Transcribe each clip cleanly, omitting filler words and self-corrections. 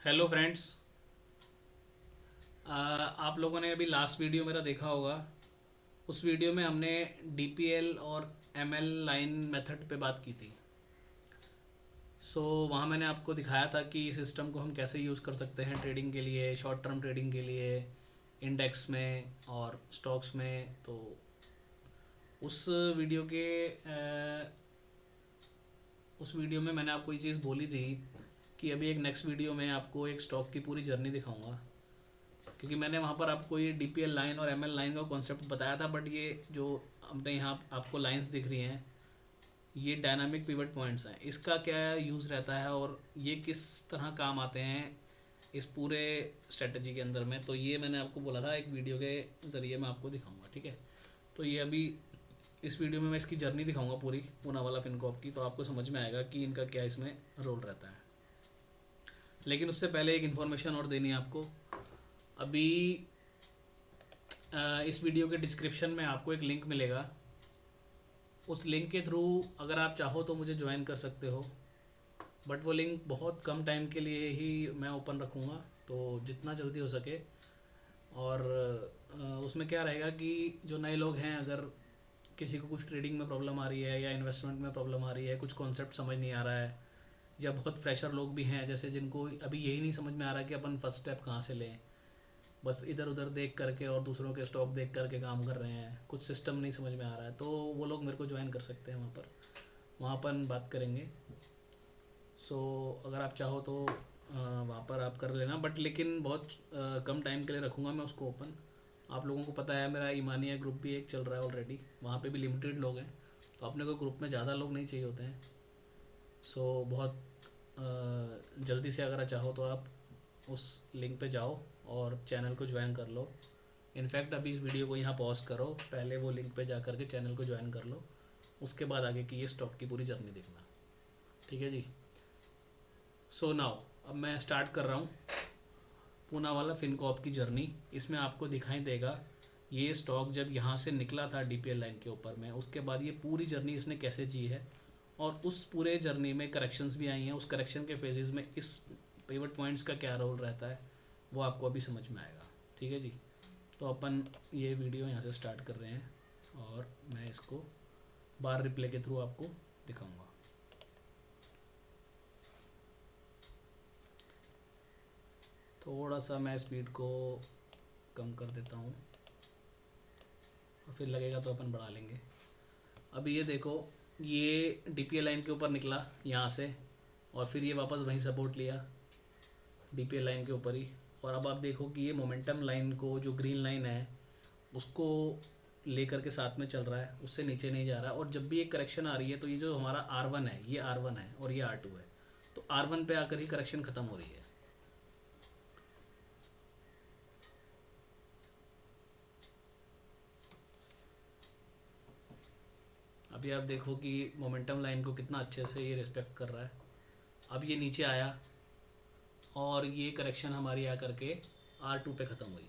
Hello friends. आप लोगों ने अभी लास्ट वीडियो मेरा देखा होगा। उस वीडियो में हमने डीपीएल और एमएल लाइन मेथड पे बात की थी। वहाँ मैंने आपको दिखाया था कि इस सिस्टम को हम कैसे यूज़ कर सकते हैं ट्रेडिंग के लिए, शॉर्ट टर्म ट्रेडिंग के लिए, इंडेक्स में और स्टॉक्स में। तो उस वीडियो के उस वीडियो में मैंने आपको ये चीज़ बोली थी कि अभी एक नेक्स्ट वीडियो में आपको एक स्टॉक की पूरी जर्नी दिखाऊंगा, क्योंकि मैंने वहाँ पर आपको ये डीपीएल लाइन और एमएल लाइन का कॉन्सेप्ट बताया था। बट ये जो हमने यहाँ आपको लाइंस दिख रही हैं, ये डायनामिक पिवट पॉइंट्स हैं। इसका क्या यूज़ रहता है और ये किस तरह काम आते हैं इस पूरे स्ट्रेटजी के अंदर में, तो ये मैंने आपको बोला था एक वीडियो के ज़रिए मैं आपको दिखाऊंगा। ठीक है, तो ये अभी इस वीडियो में मैं इसकी जर्नी दिखाऊंगा पूरी पूना वाला फिनकॉप की, तो आपको समझ में आएगा कि इनका क्या इसमें रोल रहता है। लेकिन उससे पहले एक इन्फॉर्मेशन और देनी है आपको। अभी इस वीडियो के डिस्क्रिप्शन में आपको एक लिंक मिलेगा। उस लिंक के थ्रू अगर आप चाहो तो मुझे ज्वाइन कर सकते हो, बट वो लिंक बहुत कम टाइम के लिए ही मैं ओपन रखूँगा, तो जितना जल्दी हो सके। और उसमें क्या रहेगा कि जो नए लोग हैं, अगर किसी को कुछ ट्रेडिंग में प्रॉब्लम आ रही है या इन्वेस्टमेंट में प्रॉब्लम आ रही है, कुछ कॉन्सेप्ट समझ नहीं आ रहा है, या बहुत फ्रेशर लोग भी हैं जैसे जिनको अभी यही नहीं समझ में आ रहा कि अपन फर्स्ट स्टेप कहाँ से लें, बस इधर उधर देख करके और दूसरों के स्टॉक देख करके काम कर रहे हैं, कुछ सिस्टम नहीं समझ में आ रहा है, तो वो लोग मेरे को ज्वाइन कर सकते हैं वहाँ पर। वहाँ पर बात करेंगे। अगर आप चाहो तो वहाँ पर आप कर लेना, बट लेकिन बहुत कम टाइम के लिए रखूँगा मैं उसको ओपन। आप लोगों को पता है मेरा ईमानिया ग्रुप भी एक चल रहा है ऑलरेडी, वहाँ पे भी लिमिटेड लोग हैं, तो अपने को ग्रुप में ज़्यादा लोग नहीं चाहिए होते हैं। बहुत जल्दी से अगर चाहो तो आप उस लिंक पे जाओ और चैनल को ज्वाइन कर लो। इनफैक्ट अभी इस वीडियो को यहाँ पॉज करो, पहले वो लिंक पे जा कर के चैनल को ज्वाइन कर लो, उसके बाद आगे की ये स्टॉक की पूरी जर्नी देखना। ठीक है जी। नाउ अब मैं स्टार्ट कर रहा हूँ पूना वाला फिनकॉप की जर्नी। इसमें आपको दिखाई देगा ये स्टॉक जब यहाँ से निकला था डीपीएल लाइन के ऊपर में, उसके बाद ये पूरी जर्नी इसने कैसे जी है, और उस पूरे जर्नी में करेक्शंस भी आई हैं। उस करेक्शन के फेजेस में इस पिवट पॉइंट्स का क्या रोल रहता है वो आपको अभी समझ में आएगा। ठीक है जी। तो अपन ये वीडियो यहाँ से स्टार्ट कर रहे हैं और मैं इसको बार रिप्ले के थ्रू आपको दिखाऊंगा। थोड़ा सा मैं स्पीड को कम कर देता हूँ और फिर लगेगा तो अपन बढ़ा लेंगे। अभी ये देखो, ये डीपीएल लाइन के ऊपर निकला यहाँ से और फिर ये वापस वहीं सपोर्ट लिया डीपीएल लाइन के ऊपर ही। और अब आप देखो कि ये मोमेंटम लाइन को, जो ग्रीन लाइन है, उसको लेकर के साथ में चल रहा है, उससे नीचे नहीं जा रहा। और जब भी एक करेक्शन आ रही है तो ये जो हमारा R1 है, ये R1 है और ये R2 है, तो R1 पे आकर ही करेक्शन ख़त्म हो रही है। अभी आप देखो कि मोमेंटम लाइन को कितना अच्छे से ये रिस्पेक्ट कर रहा है। अब ये नीचे आया और ये करेक्शन हमारी आकर के R2 पे ख़त्म हुई।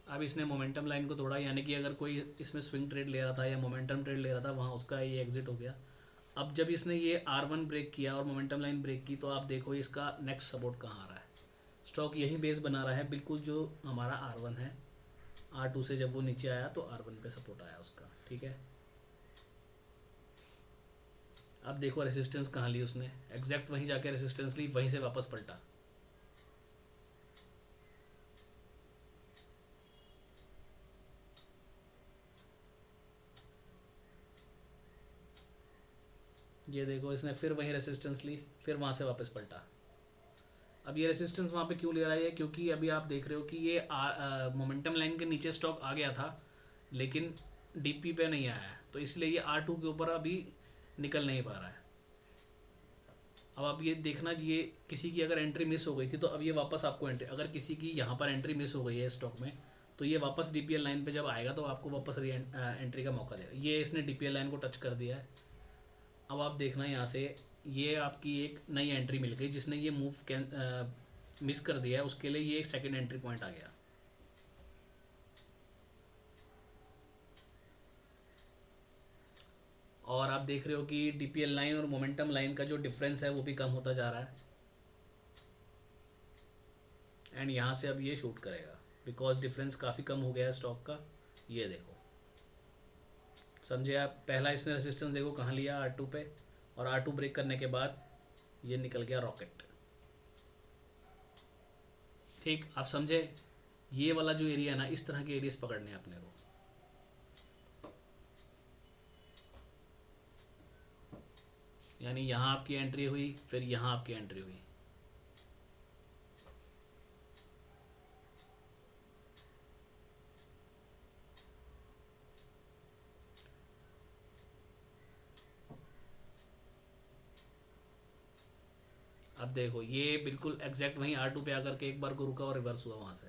अब इसने मोमेंटम लाइन को तोड़ा, यानी कि अगर कोई इसमें स्विंग ट्रेड ले रहा था या मोमेंटम ट्रेड ले रहा था, वहाँ उसका ये एग्जिट हो गया। अब जब इसने ये R1 ब्रेक किया और मोमेंटम लाइन ब्रेक की, तो आप देखो इसका नेक्स्ट सपोर्ट कहाँ आ रहा है। स्टॉक यही बेस बना रहा है बिल्कुल, जो हमारा R1 है। R2 से जब वो नीचे आया तो R1 पे सपोर्ट आया उसका। ठीक है, अब देखो रेसिस्टेंस कहाँ ली उसने, एग्जैक्ट वहीं जाके रेसिस्टेंस ली, वहीं से वापस पलटा। ये देखो, इसने फिर वहीं रेसिस्टेंस ली, फिर वहाँ से वापस पलटा। अब ये रेसिस्टेंस वहाँ पे क्यों ले रहा है, क्योंकि अभी आप देख रहे हो कि ये मोमेंटम लाइन के नीचे स्टॉक आ गया था, लेकिन डीपी पे नहीं आया है, तो इसलिए ये R2 के ऊपर अभी निकल नहीं पा रहा है। अब आप ये देखना, ये किसी की अगर एंट्री मिस हो गई थी तो अब ये वापस आपको एंट्री, अगर किसी की यहाँ पर एंट्री मिस हो गई है स्टॉक में, तो ये वापस डीपीएल लाइन पे जब आएगा तो आपको वापस एंट्री का मौका देगा। ये इसने डीपीएल लाइन को टच कर दिया है। अब आप देखना यहाँ से, ये आपकी एक नई एंट्री मिल गई। जिसने ये मूव मिस कर दिया है उसके लिए ये एक सेकेंड एंट्री पॉइंट आ गया। और आप देख रहे हो कि डीपीएल लाइन और मोमेंटम लाइन का जो डिफरेंस है वो भी कम होता जा रहा है। एंड यहाँ से अब ये शूट करेगा बिकॉज डिफरेंस काफ़ी कम हो गया है स्टॉक का। ये देखो, समझे आप? पहला इसने रेसिस्टेंस देखो कहाँ लिया, R2 पे, और R2 ब्रेक करने के बाद ये निकल गया रॉकेट। ठीक, आप समझे? ये वाला जो एरिया है ना, इस तरह के एरियाज पकड़ने हैं अपने को। यानी यहाँ आपकी एंट्री हुई, फिर यहाँ आपकी एंट्री हुई। अब देखो ये बिल्कुल एग्जैक्ट वहीं R2 पे आकर के एक बार को रुका और रिवर्स हुआ वहाँ से।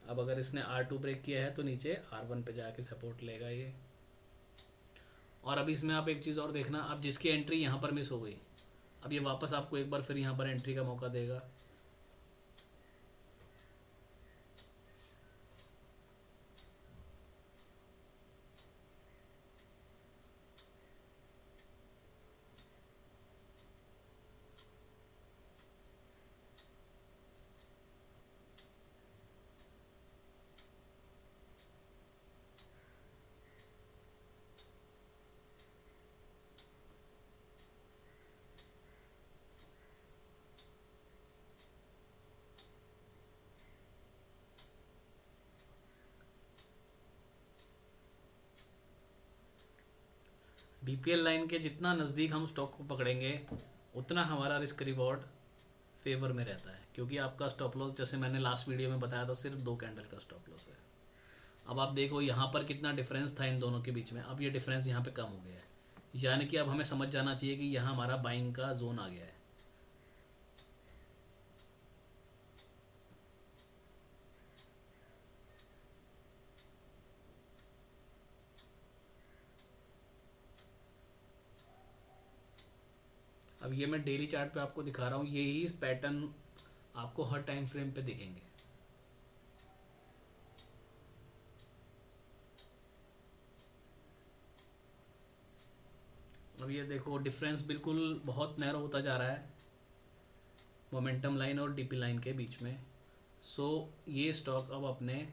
अब अगर इसने R2 ब्रेक किया है तो नीचे R1 पे जाके सपोर्ट लेगा ये। और अब इसमें आप एक चीज़ और देखना, अब जिसकी एंट्री यहाँ पर मिस हो गई, अब ये वापस आपको एक बार फिर यहाँ पर एंट्री का मौका देगा। डीपीएल लाइन के जितना नज़दीक हम स्टॉक को पकड़ेंगे उतना हमारा रिस्क रिवॉर्ड फेवर में रहता है, क्योंकि आपका स्टॉप लॉस, जैसे मैंने लास्ट वीडियो में बताया था, सिर्फ 2 कैंडल का स्टॉप लॉस है। अब आप देखो यहाँ पर कितना डिफरेंस था इन दोनों के बीच में, अब ये डिफरेंस यहाँ पे कम हो गया है, यानी कि अब हमें समझ जाना चाहिए कि यहाँ हमारा बाइंग का जोन आ गया है। अब ये मैं डेली चार्ट पे आपको दिखा रहा हूँ, यही इस पैटर्न आपको हर टाइम फ्रेम पे दिखेंगे। अब ये देखो डिफरेंस बिल्कुल बहुत नैरो होता जा रहा है मोमेंटम लाइन और डीपी लाइन के बीच में। सो ये स्टॉक अब अपने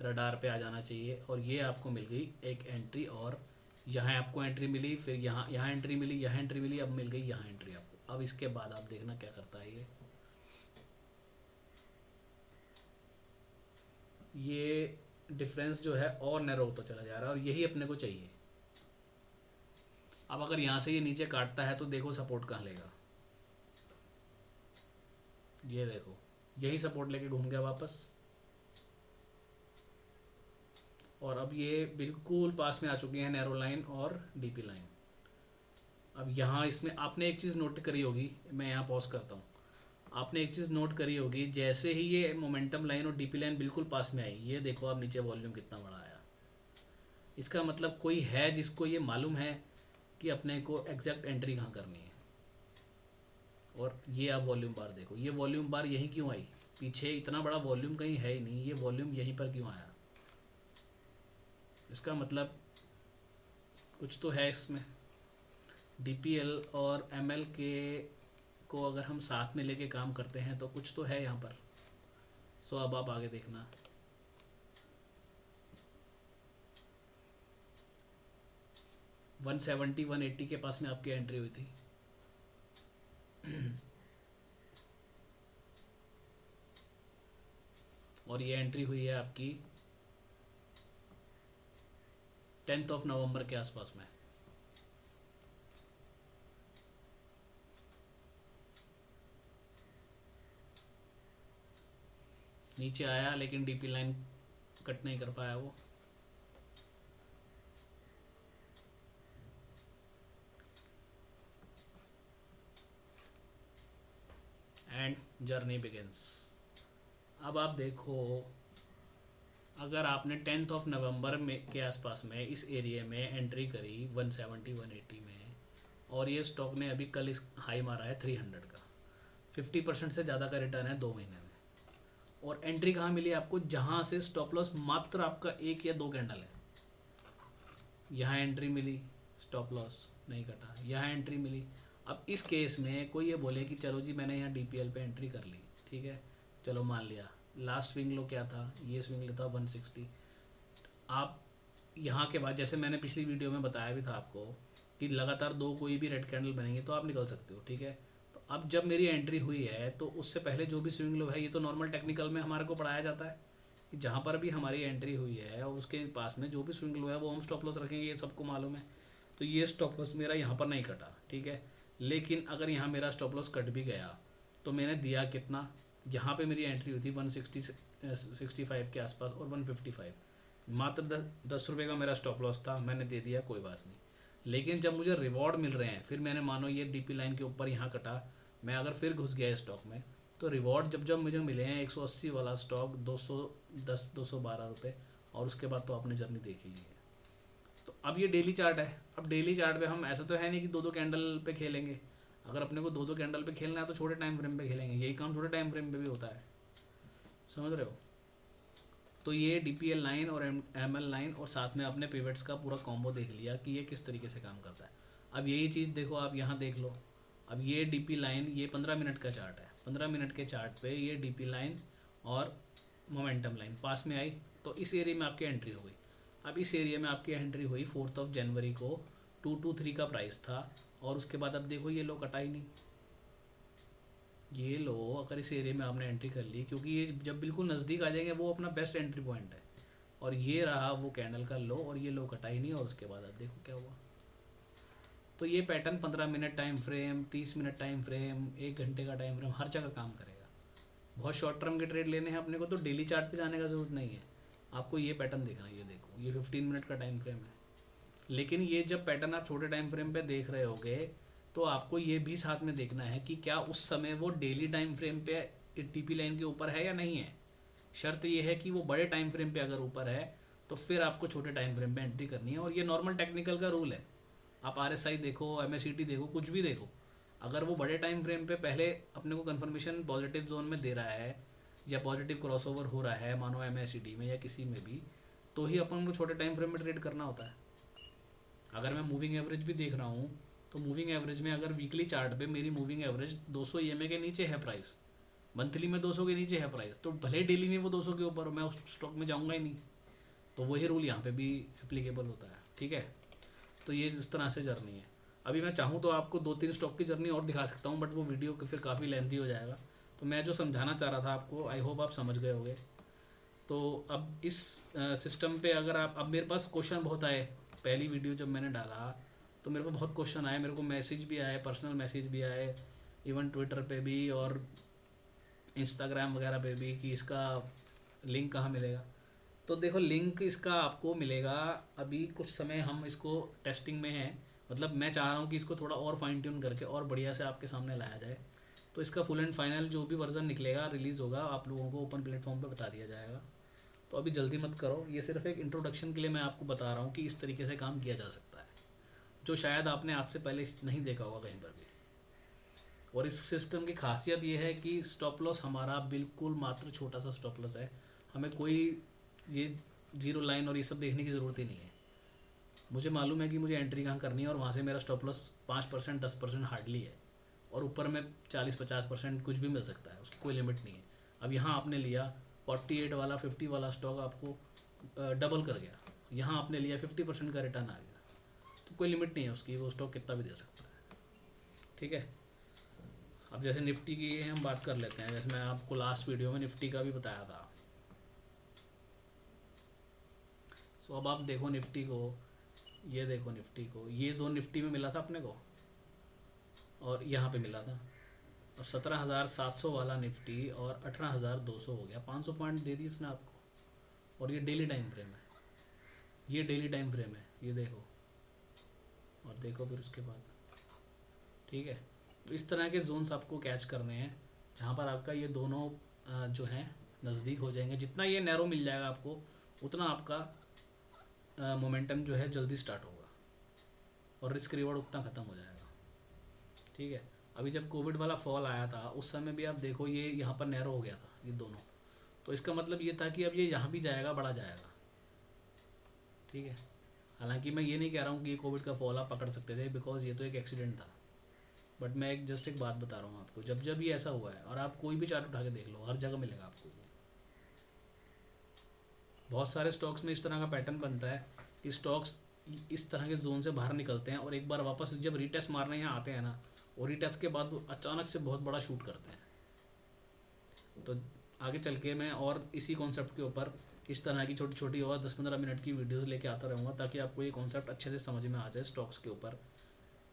रडार पे आ जाना चाहिए। और ये आपको मिल गई एक एंट्री, और यहाँ आपको एंट्री मिली, फिर यहाँ एंट्री मिली, यहाँ एंट्री मिली, अब मिल गई यहाँ एंट्री आपको। अब इसके बाद आप देखना क्या करता है ये डिफरेंस जो है और नैरो होता चला जा रहा है, और यही अपने को चाहिए। अब अगर यहाँ से ये नीचे काटता है तो देखो सपोर्ट कहाँ लेगा, ये देखो यही सपोर्ट लेके घूम गया वापस, और अब ये बिल्कुल पास में आ चुके हैं नैरो लाइन और डीपी लाइन। अब यहाँ इसमें आपने एक चीज़ नोट करी होगी, मैं यहाँ पॉज करता हूँ, आपने एक चीज़ नोट करी होगी, जैसे ही ये मोमेंटम लाइन और डीपी लाइन बिल्कुल पास में आई, ये देखो आप नीचे वॉल्यूम कितना बड़ा आया। इसका मतलब कोई है जिसको ये मालूम है कि अपने को एग्जैक्ट एंट्री कहाँ करनी है। और ये आप वॉल्यूम बार देखो, ये वॉल्यूम बार यहीं क्यों आई, पीछे इतना बड़ा वॉल्यूम कहीं है ही नहीं, ये वॉल्यूम यहीं पर क्यों आया? इसका मतलब कुछ तो है इसमें। डीपीएल और एमएल के को अगर हम साथ में लेके काम करते हैं तो कुछ तो है यहाँ पर। सो अब आप आगे देखना, वन 180 के पास में आपकी एंट्री हुई थी। और ये एंट्री हुई है आपकी 10 नवंबर के आसपास में। नीचे आया लेकिन डीपी लाइन कट नहीं कर पाया वो। And journey begins. अब आप देखो, अगर आपने 10 नवंबर में के आसपास में इस एरिया में एंट्री करी 170-180 में, और ये स्टॉक ने अभी कल इस हाई मारा है 300 का, 50% से ज़्यादा का रिटर्न है 2 महीने में। और एंट्री कहाँ मिली आपको, जहाँ से स्टॉप लॉस मात्र आपका 1 या 2 कैंडल है, यहाँ एंट्री मिली, स्टॉप लॉस नहीं कटा, यहाँ एंट्री मिली। अब इस केस में कोई ये बोले कि चलो जी मैंने यहाँ डीपीएल पे एंट्री कर ली, ठीक है, चलो मान लिया, लास्ट स्विंग लो क्या था, ये स्विंग लो था 160। आप यहाँ के बाद जैसे मैंने पिछली वीडियो में बताया भी था आपको कि लगातार 2 कोई भी रेड कैंडल बनेंगे तो आप निकल सकते हो, ठीक है। तो अब जब मेरी एंट्री हुई है तो उससे पहले जो भी स्विंग लो है, ये तो नॉर्मल टेक्निकल में हमारे को पढ़ाया जाता है कि जहाँ पर भी हमारी एंट्री हुई है और उसके पास में जो भी स्विंग लो है वो हम स्टॉप लॉस रखेंगे, ये सबको मालूम है। तो ये स्टॉप लॉस मेरा यहाँ पर नहीं कटा, ठीक है। लेकिन अगर यहाँ मेरा स्टॉप लॉस कट भी गया तो मैंने दिया कितना, यहाँ पे मेरी एंट्री हुई थी 165 के आसपास और 155, मात्र 10 रुपये का मेरा स्टॉप लॉस था, मैंने दे दिया, कोई बात नहीं। लेकिन जब मुझे रिवॉर्ड मिल रहे हैं, फिर मैंने मानो ये डीपी लाइन के ऊपर यहाँ कटा, मैं अगर फिर घुस गया स्टॉक में, तो रिवॉर्ड जब जब मुझे मिले हैं 180 वाला स्टॉक 210 212 रुपये, और उसके बाद तो आपने जर्नी देख ही ली है। तो अब ये डेली चार्ट है। अब डेली चार्ट पे हम ऐसा तो है नहीं कि 2-2 कैंडल पे खेलेंगे, अगर अपने को 2-2 कैंडल पे खेलना है तो छोटे टाइम फ्रेम पे खेलेंगे, यही काम छोटे टाइम फ्रेम पे भी होता है, समझ रहे हो। तो ये डीपीएल लाइन और एमएल लाइन और साथ में आपने पिवट्स का पूरा कॉम्बो देख लिया कि ये किस तरीके से काम करता है। अब यही चीज़ देखो, आप यहाँ देख लो, अब ये डीपी लाइन, ये 15 मिनट का चार्ट है, 15 मिनट के चार्ट पे ये डीपी लाइन और मोमेंटम लाइन पास में आई, तो इस एरिया में आपकी एंट्री हो गई। अब इस एरिया में आपकी एंट्री हुई 4 जनवरी को, 223 का प्राइस था, और उसके बाद अब देखो ये लो कटा ही नहीं, ये लो अगर इस एरिया में आपने एंट्री कर ली, क्योंकि ये जब बिल्कुल नज़दीक आ जाएंगे वो अपना बेस्ट एंट्री पॉइंट है, और ये रहा वो कैंडल का लो, और ये लो कटा ही नहीं, और उसके बाद अब देखो क्या हुआ। तो ये pattern 15 minute time frame, 30 minute time frame, 1 घंटे का टाइम फ्रेम, हर जगह काम करेगा। बहुत शॉर्ट टर्म के ट्रेड लेने हैं अपने को तो डेली चार्ट पे जाने का ज़रूरत नहीं है, आपको ये पैटर्न देखना है। ये देखो, ये 15 मिनट का टाइम फ्रेम है, लेकिन ये जब पैटर्न आप छोटे टाइम फ्रेम पे देख रहे होगे तो आपको ये भी साथ में देखना है कि क्या उस समय वो डेली टाइम फ्रेम पे टीपी लाइन के ऊपर है या नहीं है। शर्त ये है कि वो बड़े टाइम फ्रेम पे अगर ऊपर है तो फिर आपको छोटे टाइम फ्रेम पे एंट्री करनी है, और ये नॉर्मल टेक्निकल का रूल है। आप RSI देखो, MACD देखो, कुछ भी देखो, अगर वो बड़े टाइम फ्रेम पे पहले अपने को कन्फर्मेशन पॉजिटिव जोन में दे रहा है या पॉजिटिव क्रॉसओवर हो रहा है, मानो MACD में या किसी में भी, तो ही अपन को छोटे टाइम फ्रेम में ट्रेड करना होता है। अगर मैं मूविंग एवरेज भी देख रहा हूँ तो मूविंग एवरेज में अगर वीकली चार्ट पे मेरी मूविंग एवरेज 200 EMA के नीचे है प्राइस, मंथली में 200 के नीचे है प्राइस, तो भले डेली में वो 200 के ऊपर, मैं उस स्टॉक में जाऊँगा ही नहीं। तो वही रूल यहाँ पे भी एप्लीकेबल होता है, ठीक है। तो ये इस तरह से जर्नी है। अभी मैं चाहूँ तो आपको 2-3 स्टॉक की जर्नी और दिखा सकता हूँ, बट वो वीडियो फिर काफ़ी लेंथी हो जाएगा। तो मैं जो समझाना चाह रहा था आपको, आई होप आप समझ गए होंगे। तो अब इस सिस्टम पे अगर आप, अब मेरे पास क्वेश्चन बहुत आए, पहली वीडियो जब मैंने डाला तो मेरे को बहुत क्वेश्चन आए, मेरे को मैसेज भी आए, पर्सनल मैसेज भी आए, इवन ट्विटर पे भी और इंस्टाग्राम वगैरह पे भी कि इसका लिंक कहाँ मिलेगा। तो देखो, लिंक इसका आपको मिलेगा, अभी कुछ समय हम इसको टेस्टिंग में हैं, मतलब मैं चाह रहा हूँ कि इसको थोड़ा और फाइन ट्यून करके और बढ़िया से आपके सामने लाया जाए। तो इसका फुल एंड फाइनल जो भी वर्जन निकलेगा, रिलीज़ होगा, आप लोगों को ओपन प्लेटफॉर्म पे बता दिया जाएगा। तो अभी जल्दी मत करो, ये सिर्फ एक इंट्रोडक्शन के लिए मैं आपको बता रहा हूँ कि इस तरीके से काम किया जा सकता है, जो शायद आपने आज से पहले नहीं देखा होगा कहीं पर भी। और इस सिस्टम की खासियत ये है कि स्टॉप लॉस हमारा बिल्कुल मात्र छोटा सा स्टॉप लॉस है, हमें कोई ये जीरो लाइन और ये सब देखने की ज़रूरत ही नहीं है। मुझे मालूम है कि मुझे एंट्री कहाँ करनी है, और वहाँ से मेरा स्टॉप लॉस 5% 10% हार्डली है, और ऊपर में 40-50% कुछ भी मिल सकता है, उसकी कोई लिमिट नहीं है। अब यहाँ आपने लिया 48 वाला 50 वाला स्टॉक, आपको डबल कर गया, यहाँ आपने लिया 50% का रिटर्न आ गया, तो कोई लिमिट नहीं है उसकी, वो स्टॉक कितना भी दे सकता है, ठीक है। अब जैसे निफ्टी की हम बात कर लेते हैं, जैसे मैं आपको लास्ट वीडियो में निफ्टी का भी बताया था। सो अब आप देखो निफ्टी को, ये देखो निफ्टी को, ये जोन निफ्टी में मिला था अपने को और यहाँ पे मिला था। अब 17,700 वाला निफ्टी और 18,200 हो गया, 500 पॉइंट दे दी इसने आपको। और ये डेली टाइम फ्रेम है, ये डेली टाइम फ्रेम है, ये देखो, और देखो फिर उसके बाद, ठीक है। तो इस तरह के जोन्स आपको कैच करने हैं जहाँ पर आपका ये दोनों जो हैं नज़दीक हो जाएंगे। जितना ये नैरो मिल जाएगा आपको, उतना आपका मोमेंटम जो है जल्दी स्टार्ट होगा और रिस्क रिवॉर्ड उतना ख़त्म हो जाएगा, ठीक है। अभी जब कोविड वाला फॉल आया था उस समय भी आप देखो, ये यहाँ पर नैरो हो गया था ये दोनों, तो इसका मतलब ये था कि अब ये यहाँ भी जाएगा, बढ़ा जाएगा, ठीक है। हालांकि मैं ये नहीं कह रहा हूँ कि ये कोविड का फॉल आप पकड़ सकते थे, बिकॉज ये तो एक एक्सीडेंट था। बट मैं एक बात बता रहा हूँ आपको, जब जब ये ऐसा हुआ है, और आप कोई भी चार्ट उठा के देख लो, हर जगह मिलेगा आपको ये। बहुत सारे स्टॉक्स में इस तरह का पैटर्न बनता है कि स्टॉक्स इस तरह के जोन से बाहर निकलते हैं और एक बार वापस जब रीटेस्ट मारने यहाँ आते हैं ना, और रीटेस्ट के बाद वो अचानक से बहुत बड़ा शूट करते हैं। तो आगे चल के मैं और इसी कॉन्सेप्ट के ऊपर इस तरह की छोटी छोटी और 10-15 मिनट की वीडियोस लेके आता रहूँगा, ताकि आपको ये कॉन्सेप्ट अच्छे से समझ में आ जाए स्टॉक्स के ऊपर,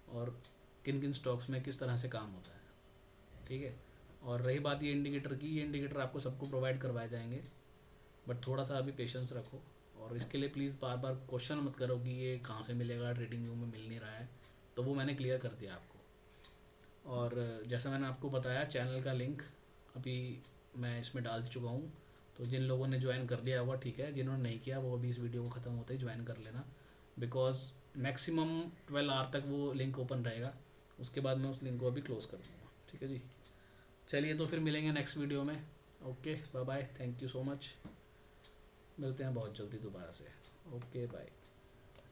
और किन किन स्टॉक्स में किस तरह से काम होता है, ठीक है। और रही बात ये इंडिकेटर की, ये इंडिकेटर आपको सबको प्रोवाइड करवाए जाएंगे, बट थोड़ा सा अभी पेशेंस रखो। और इसके लिए प्लीज़ बार बार क्वेश्चन मत करो कि ये कहाँ से मिलेगा, ट्रेडिंग व्यू में मिल नहीं रहा है, तो वो मैंने क्लियर कर दिया आपको। और जैसा मैंने आपको बताया, चैनल का लिंक अभी मैं इसमें डाल चुका हूँ, तो जिन लोगों ने ज्वाइन कर लिया हुआ ठीक है, जिन्होंने नहीं किया वो अभी इस वीडियो को ख़त्म होते ही ज्वाइन कर लेना, बिकॉज मैक्सिमम 12 आवर तक वो लिंक ओपन रहेगा, उसके बाद मैं उस लिंक को अभी क्लोज़ कर दूँगा, ठीक है जी। चलिए, तो फिर मिलेंगे नेक्स्ट वीडियो में। Okay, bye bye, thank you so much, मिलते हैं बहुत जल्दी दोबारा से। Okay bye.